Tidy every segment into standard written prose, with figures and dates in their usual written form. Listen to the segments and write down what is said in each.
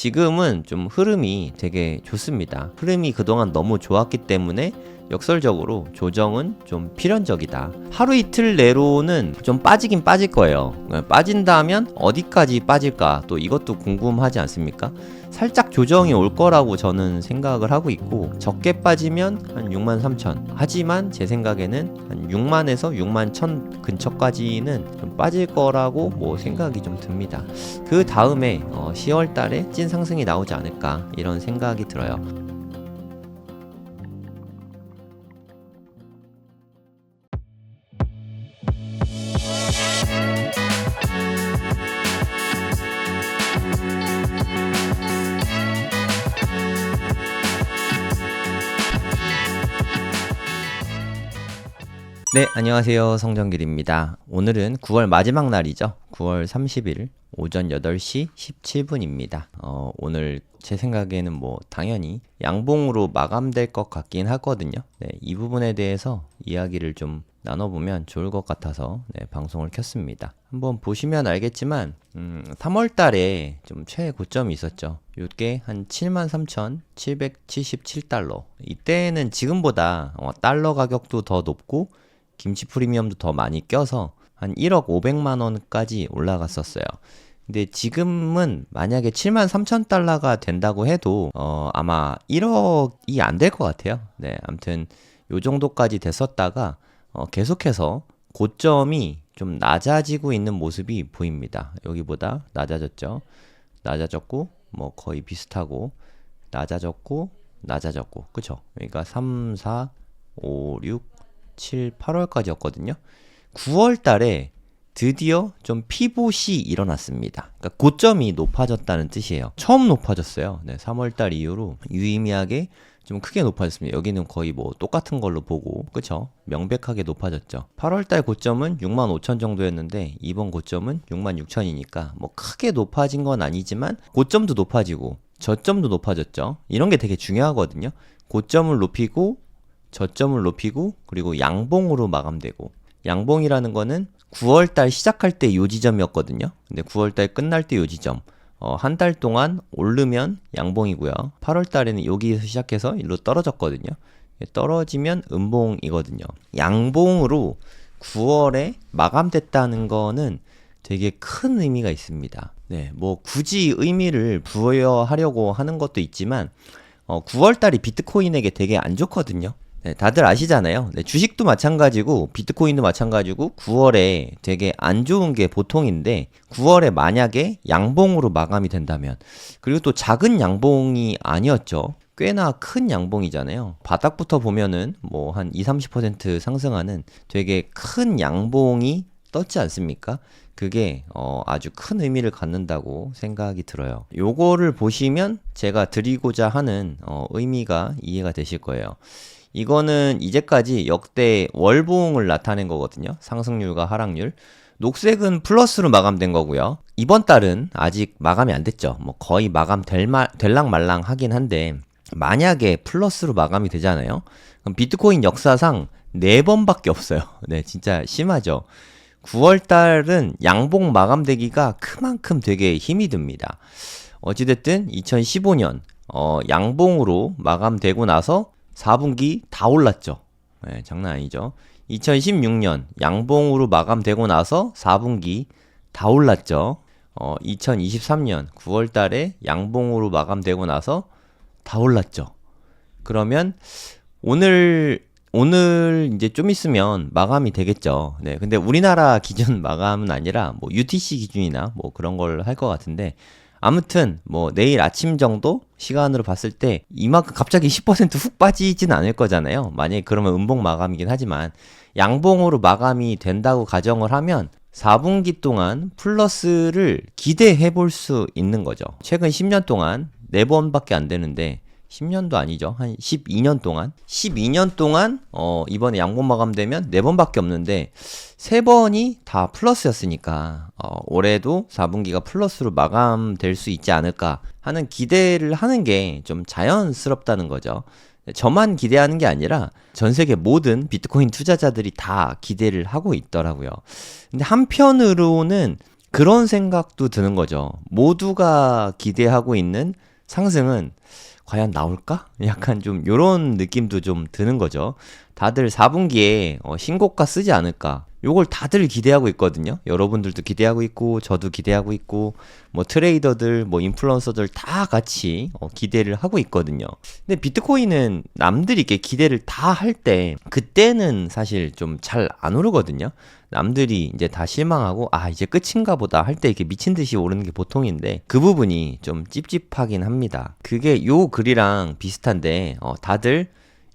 지금은 좀 흐름이 되게 좋습니다. 흐름이 그동안 너무 좋았기 때문에 역설적으로 조정은 좀 필연적이다. 하루 이틀 내로는 좀 빠지긴 빠질 거예요. 빠진다면 어디까지 빠질까? 또 이것도 궁금하지 않습니까? 살짝 조정이 올 거라고 저는 생각을 하고 있고, 적게 빠지면 한 63,000. 하지만 제 생각에는 한 6만에서 61,000 근처까지는 좀 빠질 거라고 뭐 생각이 좀 듭니다. 그 다음에 10월 달에 찐 상승이 나오지 않을까 이런 생각이 들어요. 네, 안녕하세요. 성정길입니다. 오늘은 9월 마지막 날이죠. 9월 30일 오전 8시 17분입니다. 오늘 제 생각에는 뭐 당연히 양봉으로 마감될 것 같긴 하거든요. 네, 이 부분에 대해서 이야기를 좀 나눠보면 좋을 것 같아서 방송을 켰습니다. 한번 보시면 알겠지만 3월 달에 좀 최고점이 있었죠. 이게 한 73,777달러. 이때는 지금보다 달러 가격도 더 높고 김치 프리미엄도 더 많이 껴서 한 1억 500만 원까지 올라갔었어요. 근데 지금은 만약에 73,000달러가 된다고 해도 아마 1억이 안 될 것 같아요. 네, 아무튼 요 정도까지 됐었다가 계속해서 고점이 좀 낮아지고 있는 모습이 보입니다. 여기보다 낮아졌죠. 낮아졌고 뭐 거의 비슷하고 낮아졌고 그쵸? 그러니까 3, 4, 5, 6, 7, 8월까지였거든요. 9월 달에 드디어 좀 피봇이 일어났습니다. 그러니까 고점이 높아졌다는 뜻이에요. 처음 높아졌어요. 네, 3월 달 이후로 유의미하게 좀 크게 높아졌습니다. 여기는 거의 뭐 똑같은 걸로 보고, 그쵸? 명백하게 높아졌죠. 8월 달 고점은 65,000 정도였는데 이번 고점은 66,000이니까 뭐 크게 높아진 건 아니지만 고점도 높아지고 저점도 높아졌죠. 이런 게 되게 중요하거든요. 고점을 높이고 저점을 높이고 그리고 양봉으로 마감되고, 양봉이라는 거는 9월달 시작할 때 요 지점이었거든요. 근데 9월달 끝날 때 요 지점, 한 달 동안 오르면 양봉이고요. 8월달에는 여기에서 시작해서 일로 떨어졌거든요. 떨어지면 음봉이거든요. 양봉으로 9월에 마감됐다는 거는 되게 큰 의미가 있습니다. 네, 뭐 굳이 의미를 부여하려고 하는 것도 있지만 9월달이 비트코인에게 되게 안 좋거든요. 네, 다들 아시잖아요. 네, 주식도 마찬가지고 비트코인도 마찬가지고 9월에 되게 안 좋은 게 보통인데 9월에 만약에 양봉으로 마감이 된다면, 그리고 또 작은 양봉이 아니었죠. 꽤나 큰 양봉이잖아요. 바닥부터 보면은 뭐 한 20-30% 상승하는 되게 큰 양봉이 떴지 않습니까? 그게 아주 큰 의미를 갖는다고 생각이 들어요. 요거를 보시면 제가 드리고자 하는 의미가 이해가 되실 거예요. 이거는 이제까지 역대 월봉을 나타낸 거거든요. 상승률과 하락률. 녹색은 플러스로 마감된 거고요. 이번 달은 아직 마감이 안 됐죠. 뭐 거의 마감 될랑 말랑 하긴 한데, 만약에 플러스로 마감이 되잖아요. 그럼 비트코인 역사상 4번밖에 없어요. 네, 진짜 심하죠. 9월 달은 양봉 마감되기가 그만큼 되게 힘이 듭니다. 어찌됐든 2015년 양봉으로 마감되고 나서 4분기 다 올랐죠. 네, 장난 아니죠. 2016년 양봉으로 마감되고 나서 4분기 다 올랐죠. 2023년 9월 달에 양봉으로 마감되고 나서 다 올랐죠. 그러면 오늘 이제 좀 있으면 마감이 되겠죠. 네, 근데 우리나라 기준 마감은 아니라 뭐 UTC 기준이나 뭐 그런 걸 할 것 같은데, 아무튼 뭐 내일 아침 정도 시간으로 봤을 때 이만큼 갑자기 10% 훅 빠지진 않을 거잖아요. 만약에 그러면 음봉 마감이긴 하지만 양봉으로 마감이 된다고 가정을 하면 4분기 동안 플러스를 기대해 볼 수 있는 거죠. 최근 10년 동안 4번밖에 안 되는데, 10년도 아니죠. 한 12년 동안 이번에 양봉 마감되면 4번밖에 없는데 3번이 다 플러스였으니까 올해도 4분기가 플러스로 마감될 수 있지 않을까 하는 기대를 하는 게 좀 자연스럽다는 거죠. 저만 기대하는 게 아니라 전 세계 모든 비트코인 투자자들이 다 기대를 하고 있더라고요. 근데 한편으로는 그런 생각도 드는 거죠. 모두가 기대하고 있는 상승은 과연 나올까? 약간 좀 요런 느낌도 좀 드는 거죠. 다들 4분기에 신고가 쓰지 않을까? 요걸 다들 기대하고 있거든요. 여러분들도 기대하고 있고, 저도 기대하고 있고, 뭐 트레이더들, 뭐 인플루언서들 다 같이 기대를 하고 있거든요. 근데 비트코인은 남들이 이렇게 기대를 다 할 때, 그때는 사실 좀 잘 안 오르거든요. 남들이 이제 다 실망하고, 아, 이제 끝인가 보다 할 때 이렇게 미친 듯이 오르는 게 보통인데, 그 부분이 좀 찝찝하긴 합니다. 그게 요 글이랑 비슷한데, 다들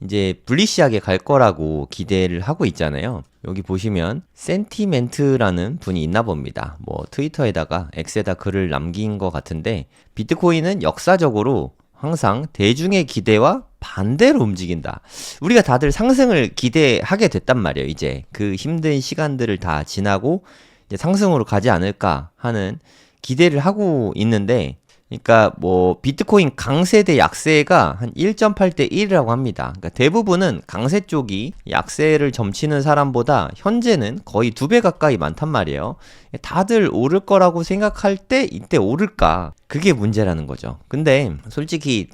이제 불리시하게 갈 거라고 기대를 하고 있잖아요. 여기 보시면 센티멘트라는 분이 있나 봅니다. 뭐 트위터에다가 X에다 글을 남긴 것 같은데, 비트코인은 역사적으로 항상 대중의 기대와 반대로 움직인다. 우리가 다들 상승을 기대하게 됐단 말이에요. 이제 그 힘든 시간들을 다 지나고 이제 상승으로 가지 않을까 하는 기대를 하고 있는데, 그러니까 뭐 비트코인 강세 대 약세가 한 1.8대 1이라고 합니다. 그러니까 대부분은 강세 쪽이 약세를 점치는 사람보다 현재는 거의 2배 가까이 많단 말이에요. 다들 오를 거라고 생각할 때 이때 오를까? 그게 문제라는 거죠. 근데 솔직히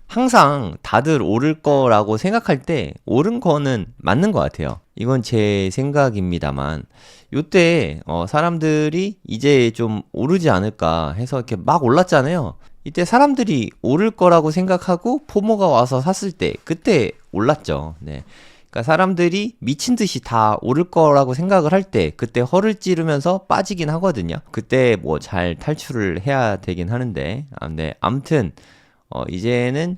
항상 다들 오를 거라고 생각할 때 오른 거는 맞는 것 같아요. 이건 제 생각입니다만, 요때 사람들이 이제 좀 오르지 않을까 해서 이렇게 막 올랐잖아요. 이때 사람들이 오를 거라고 생각하고 포모가 와서 샀을 때 그때 올랐죠. 네. 그러니까 사람들이 미친 듯이 다 오를 거라고 생각을 할 때 그때 허를 찌르면서 빠지긴 하거든요. 그때 뭐 잘 탈출을 해야 되긴 하는데, 네. 아무튼 이제는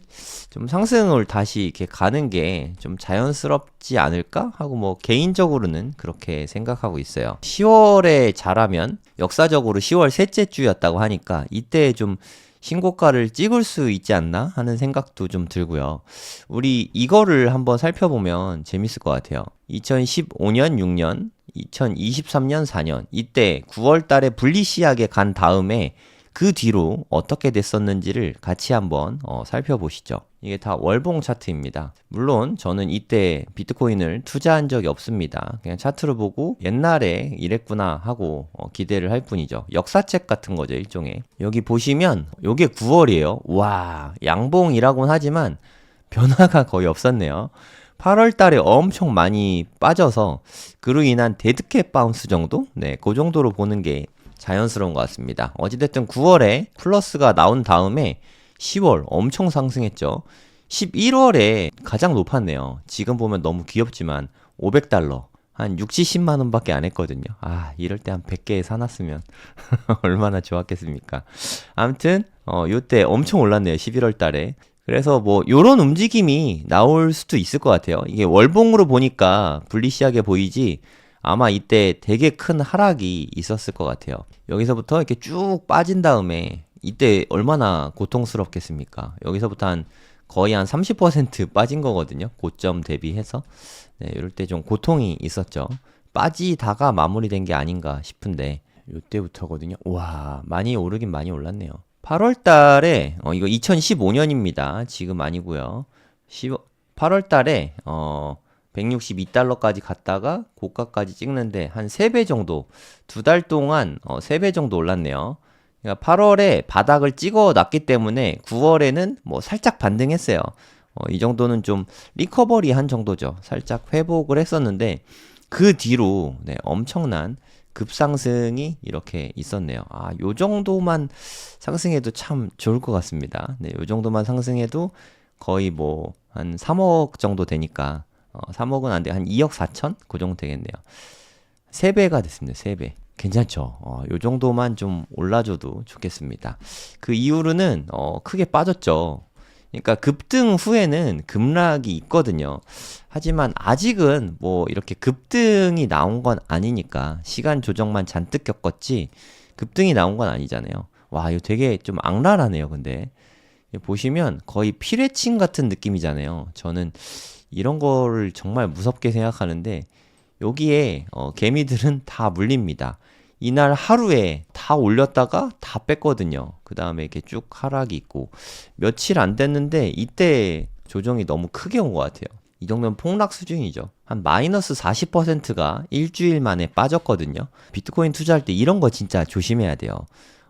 좀 상승을 다시 이렇게 가는 게 좀 자연스럽지 않을까 하고 뭐 개인적으로는 그렇게 생각하고 있어요. 10월에 잘하면 역사적으로 10월 셋째 주였다고 하니까 이때 좀 신고가를 찍을 수 있지 않나 하는 생각도 좀 들고요. 우리 이거를 한번 살펴보면 재밌을 것 같아요. 2015년 6년, 2023년 4년 이때 9월 달에 불리시하게 간 다음에 그 뒤로 어떻게 됐었는지를 같이 한번 살펴보시죠. 이게 다 월봉 차트입니다. 물론 저는 이때 비트코인을 투자한 적이 없습니다. 그냥 차트를 보고 옛날에 이랬구나 하고 기대를 할 뿐이죠. 역사책 같은 거죠, 일종의. 여기 보시면 이게 9월이에요. 와, 양봉이라고는 하지만 변화가 거의 없었네요. 8월 달에 엄청 많이 빠져서 그로 인한 데드캣 바운스 정도? 네, 그 정도로 보는 게 자연스러운 것 같습니다. 어찌됐든 9월에 플러스가 나온 다음에 10월 엄청 상승했죠. 11월에 가장 높았네요. 지금 보면 너무 귀엽지만 500달러. 한 6, 70만 원밖에 안 했거든요. 아, 이럴 때 한 100개 사놨으면 얼마나 좋았겠습니까? 아무튼 요때 엄청 올랐네요. 11월 달에. 그래서 뭐 요런 움직임이 나올 수도 있을 것 같아요. 이게 월봉으로 보니까 불리시하게 보이지 아마 이때 되게 큰 하락이 있었을 것 같아요. 여기서부터 이렇게 쭉 빠진 다음에 이때 얼마나 고통스럽겠습니까? 여기서부터 거의 한 30% 빠진 거거든요. 고점 대비해서. 네, 이럴 때 좀 고통이 있었죠. 빠지다가 마무리된 게 아닌가 싶은데 이때부터거든요. 와, 많이 오르긴 많이 올랐네요. 8월 달에 이거 2015년입니다. 지금 아니고요. 8월 달에 162달러까지 갔다가 고가까지 찍는데 한 3배 정도, 2달 동안 3배 정도 올랐네요. 그러니까 8월에 바닥을 찍어 놨기 때문에 9월에는 뭐 살짝 반등했어요. 이 정도는 좀 리커버리 한 정도죠. 살짝 회복을 했었는데 그 뒤로 네, 엄청난 급상승이 이렇게 있었네요. 아, 요 정도만 상승해도 참 좋을 것 같습니다. 네, 요 정도만 상승해도 거의 뭐 한 3억 정도 되니까 3억은 안 돼. 한 2억 4천? 그 정도 되겠네요. 3배가 됐습니다. 3배. 괜찮죠? 요 정도만 좀 올라줘도 좋겠습니다. 그 이후로는 크게 빠졌죠. 그러니까 급등 후에는 급락이 있거든요. 하지만 아직은 뭐 이렇게 급등이 나온 건 아니니까 시간 조정만 잔뜩 겪었지 급등이 나온 건 아니잖아요. 와, 이거 되게 좀 악랄하네요. 근데 보시면 거의 피레침 같은 느낌이잖아요. 저는 이런 거를 정말 무섭게 생각하는데 여기에 개미들은 다 물립니다. 이날 하루에 다 올렸다가 다 뺐거든요. 그 다음에 이렇게 쭉 하락이 있고 며칠 안 됐는데 이때 조정이 너무 크게 온 것 같아요. 이 정도면 폭락 수준이죠. 한 마이너스 40%가 일주일 만에 빠졌거든요. 비트코인 투자할 때 이런 거 진짜 조심해야 돼요.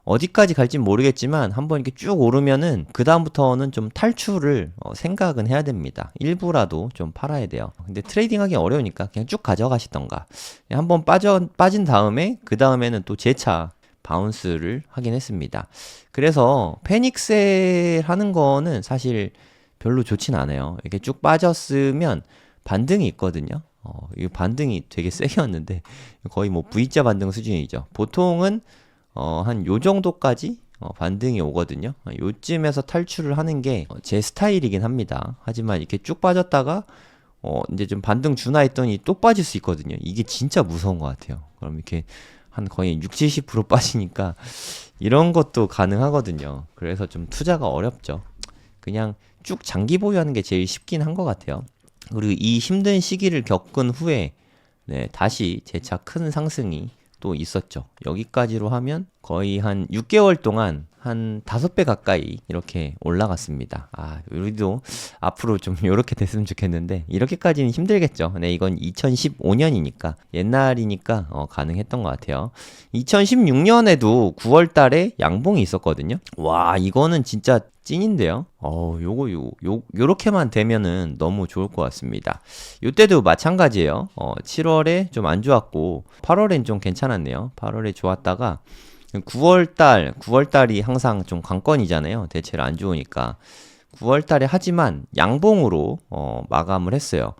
어디까지 갈진 모르겠지만 한번 이렇게 쭉 오르면은 그 다음부터는 좀 탈출을 생각은 해야 됩니다. 일부라도 좀 팔아야 돼요. 근데 트레이딩하기 어려우니까 그냥 쭉 가져가시던가. 한번 빠진 다음에 그 다음에는 또 재차 바운스를 하긴 했습니다. 그래서 패닉셀 하는 거는 사실 별로 좋진 않아요. 이렇게 쭉 빠졌으면 반등이 있거든요. 이 반등이 되게 세게 왔는데 거의 뭐 V자 반등 수준이죠. 보통은 한 요 정도까지 반등이 오거든요. 요쯤에서 탈출을 하는 게 제 스타일이긴 합니다. 하지만 이렇게 쭉 빠졌다가 이제 좀 반등 주나 했더니 또 빠질 수 있거든요. 이게 진짜 무서운 것 같아요. 그럼 이렇게 한 거의 60, 70% 빠지니까 이런 것도 가능하거든요. 그래서 좀 투자가 어렵죠. 그냥 쭉 장기 보유하는 게 제일 쉽긴 한 것 같아요. 그리고 이 힘든 시기를 겪은 후에 네, 다시 재차 큰 상승이 또 있었죠. 여기까지로 하면 거의 한 6개월 동안 한 5배 가까이 이렇게 올라갔습니다. 우리도 앞으로 좀 이렇게 됐으면 좋겠는데 이렇게까지는 힘들겠죠. 네, 이건 2015년이니까 옛날이니까 가능했던 것 같아요. 2016년에도 9월 달에 양봉이 있었거든요. 와, 이거는 진짜 찐인데요. 요렇게만 되면은 너무 좋을 것 같습니다. 요때도 마찬가지예요. 7월에 좀 안 좋았고 8월엔 좀 괜찮았네요. 8월에 좋았다가 9월달이 항상 좀 관건이잖아요. 대체로 안 좋으니까. 9월달에 하지만 양봉으로 마감을 했어요.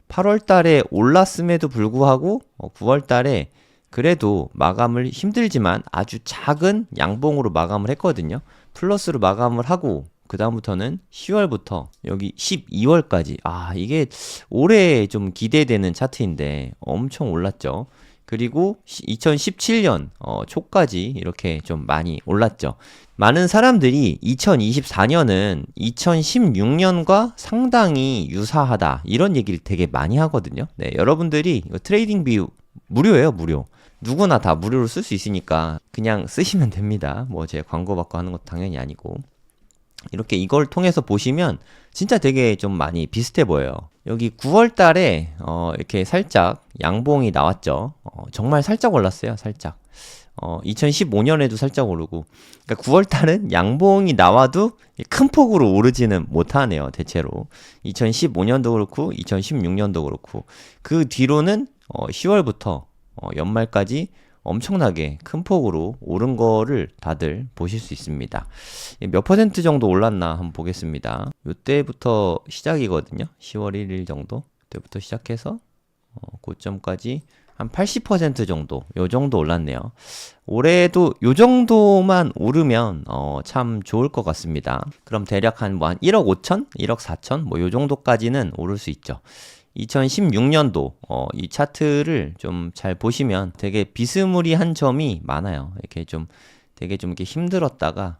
8월달에 올랐음에도 불구하고 9월달에 그래도 마감을 힘들지만 아주 작은 양봉으로 마감을 했거든요. 플러스로 마감을 하고 그 다음부터는 10월부터 여기 12월까지 이게 올해 좀 기대되는 차트인데 엄청 올랐죠. 그리고 2017년 초까지 이렇게 좀 많이 올랐죠. 많은 사람들이 2024년은 2016년과 상당히 유사하다 이런 얘기를 되게 많이 하거든요. 네, 여러분들이 트레이딩 뷰 무료예요, 무료. 누구나 다 무료로 쓸 수 있으니까 그냥 쓰시면 됩니다. 뭐 제 광고 받고 하는 것도 당연히 아니고. 이렇게 이걸 통해서 보시면 진짜 되게 좀 많이 비슷해 보여요. 여기 9월 달에 이렇게 살짝 양봉이 나왔죠. 정말 살짝 올랐어요. 살짝. 2015년에도 살짝 오르고. 그러니까 9월 달은 양봉이 나와도 큰 폭으로 오르지는 못하네요. 대체로. 2015년도 그렇고 2016년도 그렇고. 그 뒤로는 10월부터 연말까지 엄청나게 큰 폭으로 오른 거를 다들 보실 수 있습니다. 몇 퍼센트 정도 올랐나 한번 보겠습니다. 이때부터 시작이거든요. 10월 1일 정도. 그때부터 시작해서 고점까지 한 80% 정도, 요 정도 올랐네요. 올해도 요 정도만 오르면 참 좋을 것 같습니다. 그럼 대략 한 1억 5천, 1억 4천 뭐 요 정도까지는 오를 수 있죠. 2016년도 이 차트를 좀 잘 보시면 되게 비스무리한 점이 많아요. 이렇게 좀 되게 좀 이렇게 힘들었다가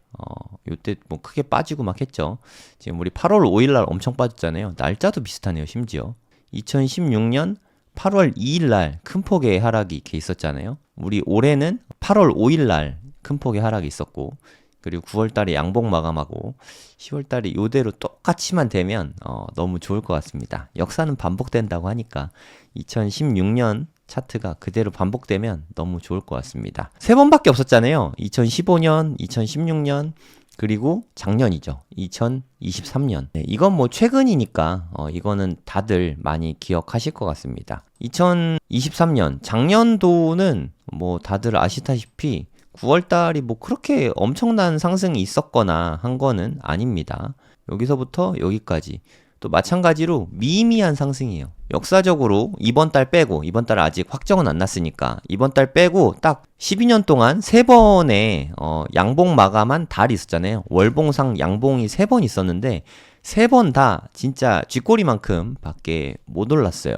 요때 뭐 크게 빠지고 막 했죠. 지금 우리 8월 5일 날 엄청 빠졌잖아요. 날짜도 비슷하네요, 심지어. 2016년 8월 2일 날 큰 폭의 하락이 이렇게 있었잖아요. 우리 올해는 8월 5일 날 큰 폭의 하락이 있었고 그리고 9월 달에 양봉 마감하고 10월 달에 요대로 똑같이만 되면 너무 좋을 것 같습니다. 역사는 반복된다고 하니까 2016년 차트가 그대로 반복되면 너무 좋을 것 같습니다. 세 번밖에 없었잖아요. 2015년, 2016년, 그리고 작년이죠. 2023년. 네, 이건 뭐 최근이니까 이거는 다들 많이 기억하실 것 같습니다. 2023년, 작년도는 뭐 다들 아시다시피 9월달이 뭐 그렇게 엄청난 상승이 있었거나 한 거는 아닙니다. 여기서부터 여기까지 또 마찬가지로 미미한 상승이에요. 역사적으로 이번 달 빼고, 이번 달 아직 확정은 안 났으니까 이번 달 빼고 딱 12년 동안 3번의 양봉 마감한 달이 있었잖아요. 월봉상 양봉이 3번 있었는데 3번 다 진짜 쥐꼬리만큼 밖에 못 올랐어요.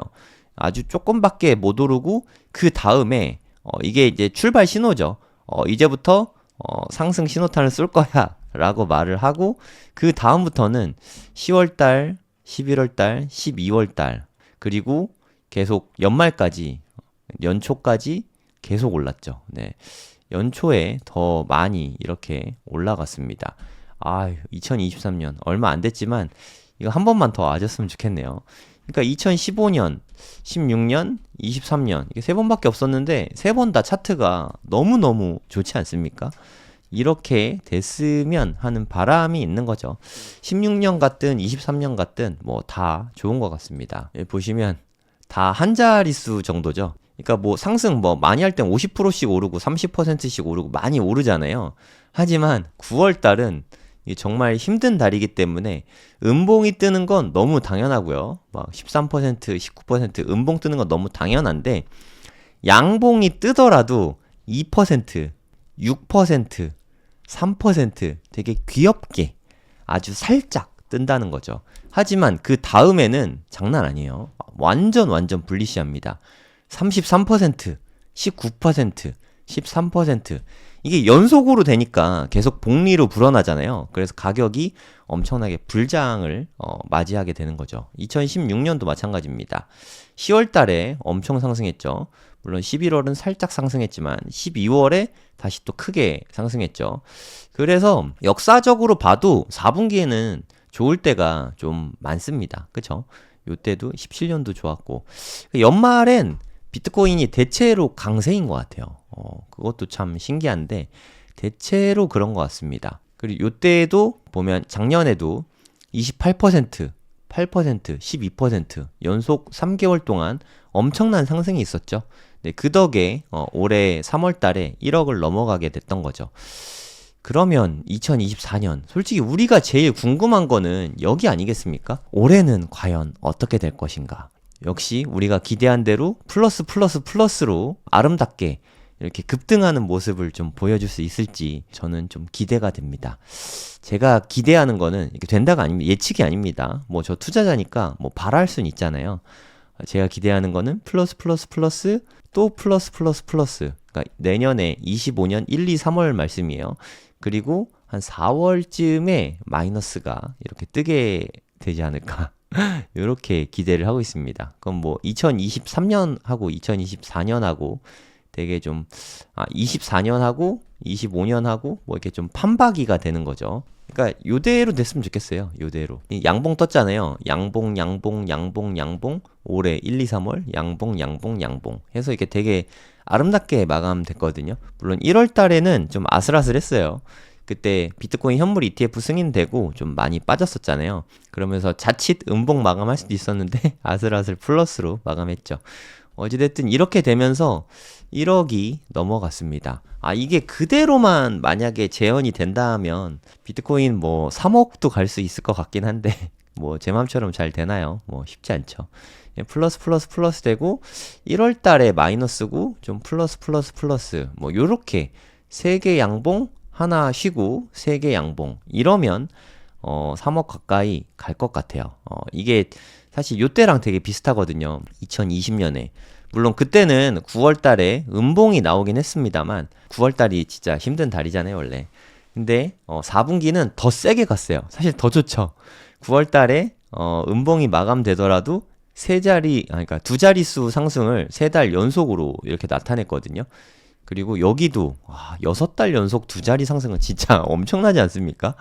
아주 조금밖에 못 오르고 그 다음에 이게 이제 출발 신호죠. 이제부터 상승 신호탄을 쏠 거야 라고 말을 하고 그 다음부터는 10월달, 11월달, 12월달 그리고 계속 연말까지 연초까지 계속 올랐죠. 네. 연초에 더 많이 이렇게 올라갔습니다. 2023년 얼마 안 됐지만 이거 한 번만 더 와줬으면 좋겠네요. 그러니까 2015년, 16년, 23년 이게 세 번밖에 없었는데 세 번 다 차트가 너무너무 좋지 않습니까? 이렇게 됐으면 하는 바람이 있는 거죠. 16년 같든 23년 같든 뭐 다 좋은 것 같습니다. 보시면 다 한 자릿수 정도죠. 그러니까 뭐 상승 뭐 많이 할 땐 50%씩 오르고 30%씩 오르고 많이 오르잖아요. 하지만 9월 달은 정말 힘든 달이기 때문에 음봉이 뜨는 건 너무 당연하고요. 막 13%, 19% 음봉 뜨는 건 너무 당연한데 양봉이 뜨더라도 2%, 6%, 3% 되게 귀엽게 아주 살짝 뜬다는 거죠. 하지만 그 다음에는 장난 아니에요. 완전 불리시합니다. 33%, 19%, 13% 이게 연속으로 되니까 계속 복리로 불어나잖아요. 그래서 가격이 엄청나게 불장을 맞이하게 되는 거죠. 2016년도 마찬가지입니다. 10월 달에 엄청 상승했죠. 물론 11월은 살짝 상승했지만 12월에 다시 또 크게 상승했죠. 그래서 역사적으로 봐도 4분기에는 좋을 때가 좀 많습니다. 그쵸? 요때도 17년도 좋았고 연말엔 비트코인이 대체로 강세인 것 같아요. 그것도 참 신기한데 대체로 그런 것 같습니다. 그리고 요때도 보면 작년에도 28%, 8%, 12% 연속 3개월 동안 엄청난 상승이 있었죠. 네, 그 덕에 올해 3월 달에 1억을 넘어가게 됐던 거죠. 그러면 2024년 솔직히 우리가 제일 궁금한 거는 여기 아니겠습니까? 올해는 과연 어떻게 될 것인가? 역시 우리가 기대한 대로 플러스로 아름답게 이렇게 급등하는 모습을 좀 보여줄 수 있을지 저는 좀 기대가 됩니다. 제가 기대하는 거는 이게 된다가 아닙니다. 예측이 아닙니다. 뭐 저 투자자니까 뭐 바랄 수는 있잖아요. 제가 기대하는 거는 플러스 또 플러스. 그러니까 내년에 25년 1, 2, 3월 말씀이에요. 그리고 한 4월쯤에 마이너스가 이렇게 뜨게 되지 않을까. 이렇게 기대를 하고 있습니다. 그럼 뭐 2023년하고 2024년하고 되게 좀 24년하고 25년하고 뭐 이렇게 좀 판박이가 되는 거죠. 그러니까 요대로 됐으면 좋겠어요. 요대로. 양봉 떴잖아요. 양봉 올해 1, 2, 3월 양봉 해서 이렇게 되게 아름답게 마감됐거든요. 물론 1월 달에는 좀 아슬아슬했어요. 그때 비트코인 현물 ETF 승인되고 좀 많이 빠졌었잖아요. 그러면서 자칫 음봉 마감할 수도 있었는데 아슬아슬 플러스로 마감했죠. 어찌됐든 이렇게 되면서 1억이 넘어갔습니다. 이게 그대로만 만약에 재현이 된다면 비트코인 뭐 3억도 갈 수 있을 것 같긴 한데 뭐 제 맘처럼 잘 되나요? 뭐 쉽지 않죠. 플러스 되고 1월 달에 마이너스고 좀 플러스 뭐 요렇게 3개 양봉 하나 쉬고 3개 양봉 이러면 3억 가까이 갈 것 같아요. 이게 사실 요때랑 되게 비슷하거든요. 2020년에. 물론 그때는 9월 달에 음봉이 나오긴 했습니다만 9월 달이 진짜 힘든 달이잖아요, 원래. 근데 4분기는 더 세게 갔어요. 사실 더 좋죠. 9월 달에 음봉이 마감되더라도 그러니까 두 자릿수 상승을 3달 연속으로 이렇게 나타냈거든요. 그리고 여기도 6달 연속 두 자리 상승은 진짜 엄청나지 않습니까?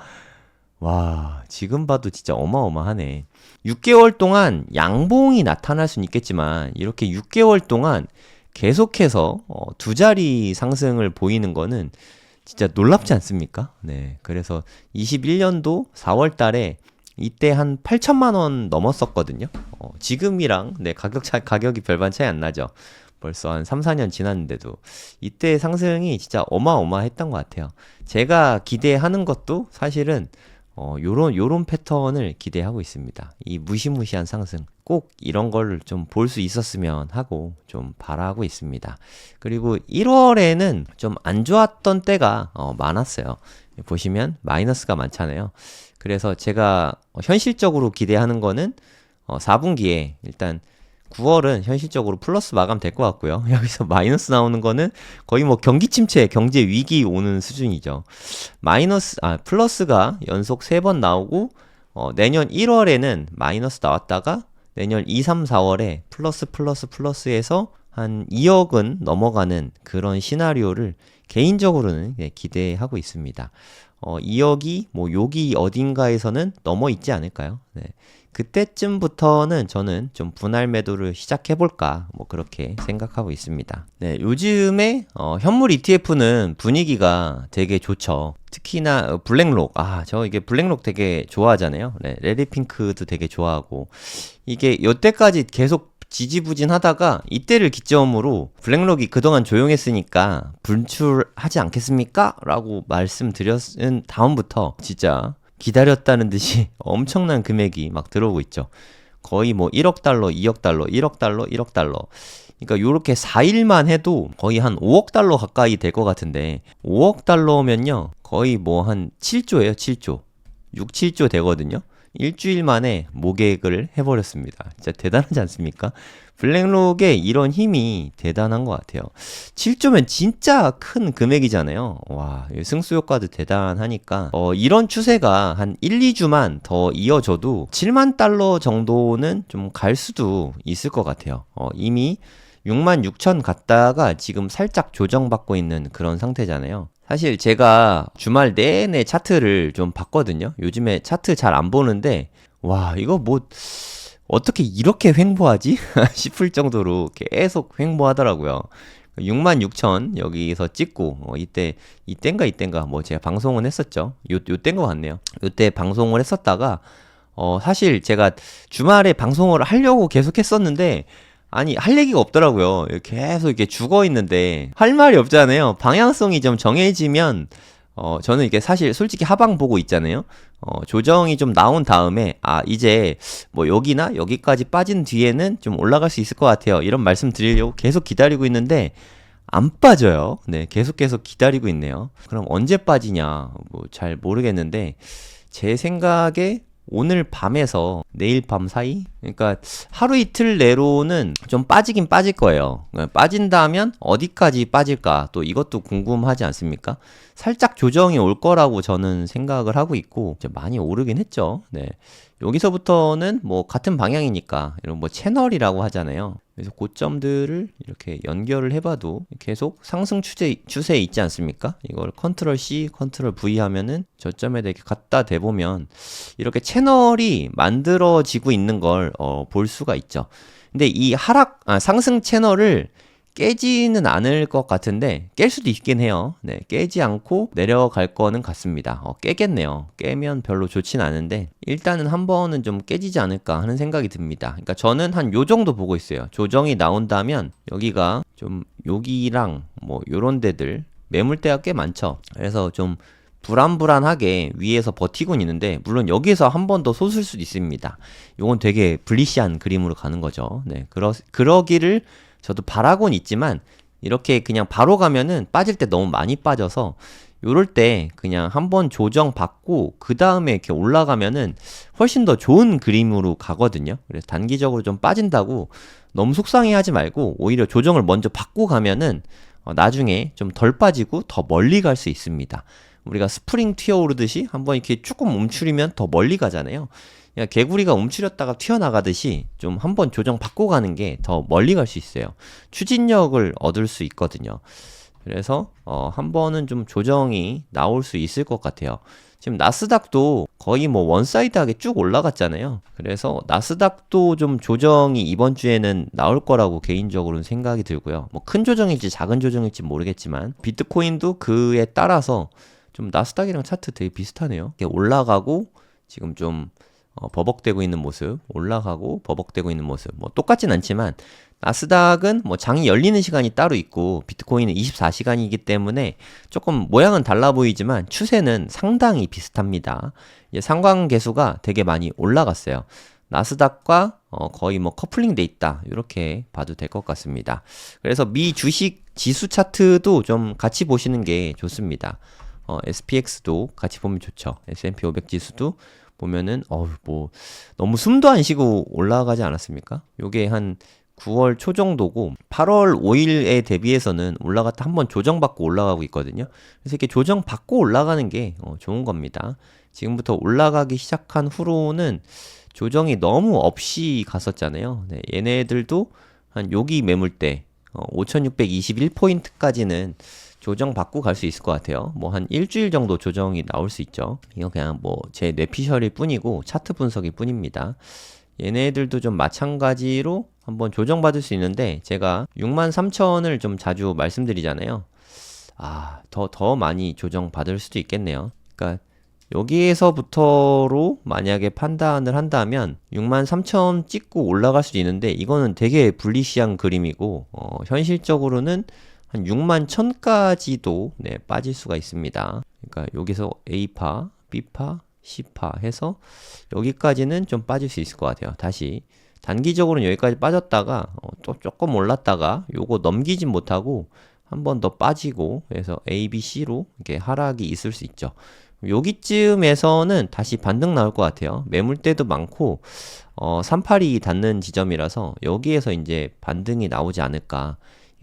와, 지금 봐도 진짜 어마어마하네. 6개월 동안 양봉이 나타날 수는 있겠지만 이렇게 6개월 동안 계속해서 두 자리 상승을 보이는 거는 진짜 놀랍지 않습니까? 네, 그래서 21년도 4월 달에 이때 한 8천만 원 넘었었거든요. 지금이랑 가격이 별반 차이 안 나죠. 벌써 한 3, 4년 지났는데도 이때 상승이 진짜 어마어마했던 것 같아요. 제가 기대하는 것도 사실은 요런 패턴을 기대하고 있습니다. 이 무시무시한 상승 꼭 이런 걸 좀 볼 수 있었으면 하고 좀 바라고 있습니다. 그리고 1월에는 좀 안 좋았던 때가 많았어요. 보시면 마이너스가 많잖아요. 그래서 제가 현실적으로 기대하는 거는 4분기에 일단 9월은 현실적으로 플러스 마감 될 것 같고요. 여기서 마이너스 나오는 거는 거의 뭐 경기 침체, 경제 위기 오는 수준이죠. 플러스가 연속 3번 나오고 내년 1월에는 마이너스 나왔다가 내년 2, 3, 4월에 플러스에서 한 2억은 넘어가는 그런 시나리오를 개인적으로는 기대하고 있습니다. 2억이 뭐 여기 어딘가에서는 넘어 있지 않을까요? 네. 그때쯤부터는 저는 좀 분할 매도를 시작해볼까 뭐 그렇게 생각하고 있습니다. 네, 요즘에 현물 ETF는 분위기가 되게 좋죠. 특히나 블랙록, 저 이게 블랙록 되게 좋아하잖아요. 네, 레드핑크도 되게 좋아하고 이게 여태까지 계속 지지부진하다가 이때를 기점으로 블랙록이 그동안 조용했으니까 분출하지 않겠습니까? 라고 말씀드렸은 다음부터 진짜 기다렸다는 듯이 엄청난 금액이 막 들어오고 있죠. 거의 뭐 1억 달러, 2억 달러, 1억 달러, 1억 달러. 그러니까 요렇게 4일만 해도 거의 한 5억 달러 가까이 될 것 같은데 5억 달러면요. 거의 뭐 한 7조예요, 7조. 6, 7조 되거든요. 일주일 만에 모객을 해버렸습니다. 진짜 대단하지 않습니까? 블랙록의 이런 힘이 대단한 것 같아요. 7조면 진짜 큰 금액이잖아요. 와, 승수 효과도 대단하니까 이런 추세가 한 1, 2주만 더 이어져도 7만 달러 정도는 좀 갈 수도 있을 것 같아요. 이미 6만 6천 갔다가 지금 살짝 조정받고 있는 그런 상태잖아요. 사실 제가 주말 내내 차트를 좀 봤거든요. 요즘에 차트 잘 안 보는데 와, 이거 뭐 어떻게 이렇게 횡보하지? 싶을 정도로 계속 횡보하더라고요. 66,000 여기서 찍고 이땐가 뭐 제가 방송은 했었죠. 요때인 것 같네요. 요때 방송을 했었다가 사실 제가 주말에 방송을 하려고 계속 했었는데 아니 할 얘기가 없더라고요. 계속 이렇게 죽어 있는데 할 말이 없잖아요. 방향성이 좀 정해지면 저는 이게 사실 솔직히 하방 보고 있잖아요. 조정이 좀 나온 다음에 이제 뭐 여기나 여기까지 빠진 뒤에는 좀 올라갈 수 있을 것 같아요. 이런 말씀 드리려고 계속 기다리고 있는데 안 빠져요. 네, 계속 기다리고 있네요. 그럼 언제 빠지냐? 뭐 잘 모르겠는데 제 생각에 오늘 밤에서 내일 밤 사이? 그러니까 하루 이틀 내로는 좀 빠지긴 빠질 거예요. 빠진다면 어디까지 빠질까? 또 이것도 궁금하지 않습니까? 살짝 조정이 올 거라고 저는 생각을 하고 있고 많이 오르긴 했죠. 네. 여기서부터는 뭐 같은 방향이니까 이런 뭐 채널이라고 하잖아요. 그래서 고점들을 이렇게 연결을 해봐도 계속 상승 추세에 있지 않습니까? 이걸 컨트롤 C, 컨트롤 V 하면은 저점에 이렇게 갖다 대보면 이렇게 채널이 만들어지고 있는 걸 볼 수가 있죠. 근데 이 상승 채널을 깨지는 않을 것 같은데 깰 수도 있긴 해요. 네, 깨지 않고 내려갈 거는 같습니다. 깨겠네요. 깨면 별로 좋진 않은데 일단은 한 번은 좀 깨지지 않을까 하는 생각이 듭니다. 그러니까 저는 한 요 정도 보고 있어요. 조정이 나온다면 여기가 좀 여기랑 뭐 요런 데들 매물대가 꽤 많죠. 그래서 좀 불안불안하게 위에서 버티고 있는데 물론 여기에서 한 번 더 솟을 수도 있습니다. 요건 되게 불리시한 그림으로 가는 거죠. 네, 그러기를 저도 바라곤 있지만 이렇게 그냥 바로 가면은 빠질 때 너무 많이 빠져서 요럴 때 그냥 한번 조정 받고 그 다음에 이렇게 올라가면은 훨씬 더 좋은 그림으로 가거든요. 그래서 단기적으로 좀 빠진다고 너무 속상해하지 말고 오히려 조정을 먼저 받고 가면은 나중에 좀 덜 빠지고 더 멀리 갈 수 있습니다. 우리가 스프링 튀어오르듯이 한번 이렇게 조금 움츠리면 더 멀리 가잖아요. 그냥 개구리가 움츠렸다가 튀어나가듯이 좀 한번 조정 받고 가는 게 더 멀리 갈 수 있어요. 추진력을 얻을 수 있거든요. 그래서 한 번은 좀 조정이 나올 수 있을 것 같아요. 지금 나스닥도 거의 뭐 원사이드하게 쭉 올라갔잖아요. 그래서 나스닥도 좀 조정이 이번 주에는 나올 거라고 개인적으로는 생각이 들고요. 뭐 큰 조정일지 작은 조정일지 모르겠지만 비트코인도 그에 따라서 좀 나스닥이랑 차트 되게 비슷하네요. 이렇게 올라가고 지금 좀 버벅대고 있는 모습, 올라가고 버벅대고 있는 모습. 뭐 똑같진 않지만 나스닥은 뭐 장이 열리는 시간이 따로 있고 비트코인은 24시간이기 때문에 조금 모양은 달라 보이지만 추세는 상당히 비슷합니다. 이제 상관계수가 되게 많이 올라갔어요. 나스닥과 거의 뭐 커플링 돼 있다. 이렇게 봐도 될 것 같습니다. 그래서 미 주식 지수 차트도 좀 같이 보시는 게 좋습니다. SPX도 같이 보면 좋죠. S&P 500 지수도 보면은 뭐 너무 숨도 안 쉬고 올라가지 않았습니까? 요게 한 9월 초 정도고 8월 5일에 대비해서는 올라갔다 한번 조정받고 올라가고 있거든요. 그래서 이렇게 조정받고 올라가는 게 좋은 겁니다. 지금부터 올라가기 시작한 후로는 조정이 너무 없이 갔었잖아요. 네, 얘네들도 한 여기 매물대 5621포인트까지는 조정 받고 갈 수 있을 것 같아요. 뭐 한 일주일 정도 조정이 나올 수 있죠. 이거 그냥 뭐 제 뇌피셜일 뿐이고 차트 분석일 뿐입니다. 얘네들도 좀 마찬가지로 한번 조정받을 수 있는데 제가 63,000을 좀 자주 말씀드리잖아요. 더 많이 조정받을 수도 있겠네요. 그러니까 여기에서부터로 만약에 판단을 한다면 63,000 찍고 올라갈 수도 있는데 이거는 되게 불리시한 그림이고 현실적으로는 한 61,000까지도 네, 빠질 수가 있습니다. 그러니까 여기서 A파, B파, C파 해서 여기까지는 좀 빠질 수 있을 것 같아요. 다시 단기적으로는 여기까지 빠졌다가 또 조금 올랐다가 요거 넘기진 못하고 한 번 더 빠지고 그래서 A, B, C로 이렇게 하락이 있을 수 있죠. 여기쯤에서는 다시 반등 나올 것 같아요. 매물대도 많고 382 닿는 지점이라서 여기에서 이제 반등이 나오지 않을까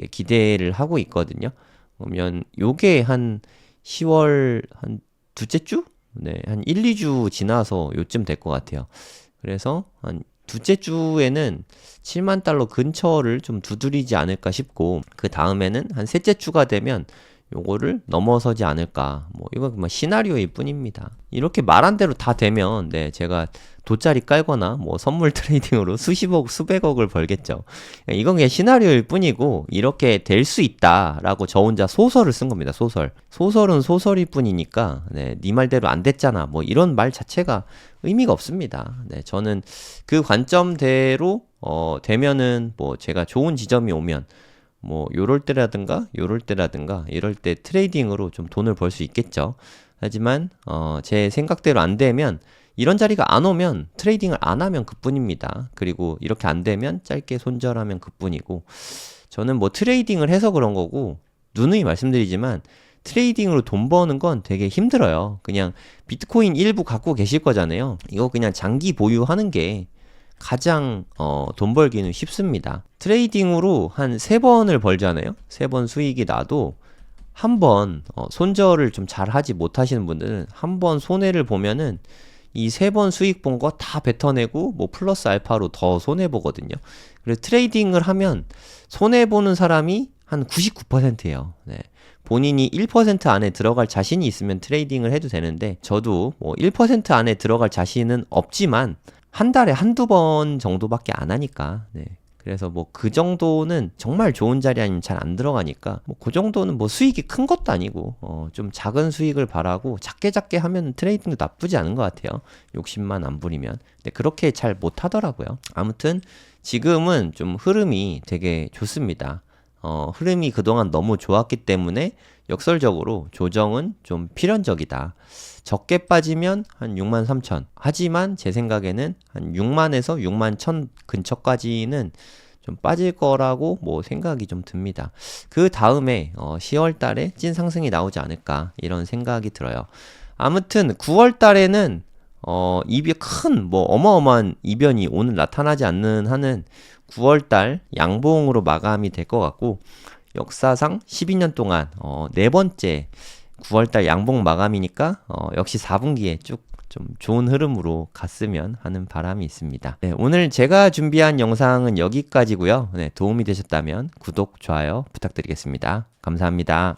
기대를 하고 있거든요. 그러면 요게 한 10월 한 두째 주? 네, 한 1, 2주 지나서 요쯤 될 것 같아요. 그래서 한 두째 주에는 7만 달러 근처를 좀 두드리지 않을까 싶고 그 다음에는 한 셋째 주가 되면 요거를 넘어서지 않을까. 뭐 이건 뭐 시나리오일 뿐입니다. 이렇게 말한 대로 다 되면 네, 제가 돗자리 깔거나 뭐 선물 트레이딩으로 수십억, 수백억을 벌겠죠. 이건 그냥 시나리오일 뿐이고 이렇게 될 수 있다라고 저 혼자 소설을 쓴 겁니다. 소설. 소설은 소설일 뿐이니까 네, 네 말대로 안 됐잖아. 뭐 이런 말 자체가 의미가 없습니다. 네, 저는 그 관점대로 되면은 뭐 제가 좋은 지점이 오면 뭐 요럴 때라든가 이럴 때 트레이딩으로 좀 돈을 벌 수 있겠죠. 하지만 제 생각대로 안 되면 이런 자리가 안 오면 트레이딩을 안 하면 그뿐입니다. 그리고 이렇게 안 되면 짧게 손절하면 그뿐이고 저는 뭐 트레이딩을 해서 그런 거고 누누이 말씀드리지만 트레이딩으로 돈 버는 건 되게 힘들어요. 그냥 비트코인 일부 갖고 계실 거잖아요. 이거 그냥 장기 보유하는 게 가장 돈 벌기는 쉽습니다. 트레이딩으로 한 3번을 벌잖아요. 3번 수익이 나도 한 번 손절을 좀 잘 하지 못하시는 분들은 한 번 손해를 보면은 이 3번 수익 본 거 다 뱉어내고 뭐 플러스 알파로 더 손해 보거든요. 그래서 트레이딩을 하면 손해 보는 사람이 한 99%예요. 네. 본인이 1% 안에 들어갈 자신이 있으면 트레이딩을 해도 되는데 저도 뭐 1% 안에 들어갈 자신은 없지만 한 달에 한두 번 정도밖에 안 하니까 네. 그래서 뭐 그 정도는 정말 좋은 자리 아니면 잘 안 들어가니까 뭐 그 정도는 뭐 수익이 큰 것도 아니고 좀 작은 수익을 바라고 작게 하면 트레이딩도 나쁘지 않은 것 같아요. 욕심만 안 부리면. 근데 그렇게 잘 못 하더라고요. 아무튼 지금은 좀 흐름이 되게 좋습니다. 흐름이 그동안 너무 좋았기 때문에 역설적으로 조정은 좀 필연적이다. 적게 빠지면 한 63,000. 하지만 제 생각에는 한 6만에서 61,000 근처까지는 좀 빠질 거라고 뭐 생각이 좀 듭니다. 그 다음에 10월 달에 찐 상승이 나오지 않을까 이런 생각이 들어요. 아무튼 9월 달에는 큰 뭐 어마어마한 이변이 오늘 나타나지 않는 한은 9월 달 양봉으로 마감이 될 것 같고 역사상 12년 동안 네 번째 9월달 양봉 마감이니까 역시 4분기에 쭉 좀 좋은 흐름으로 갔으면 하는 바람이 있습니다. 네, 오늘 제가 준비한 영상은 여기까지고요. 네, 도움이 되셨다면 구독, 좋아요 부탁드리겠습니다. 감사합니다.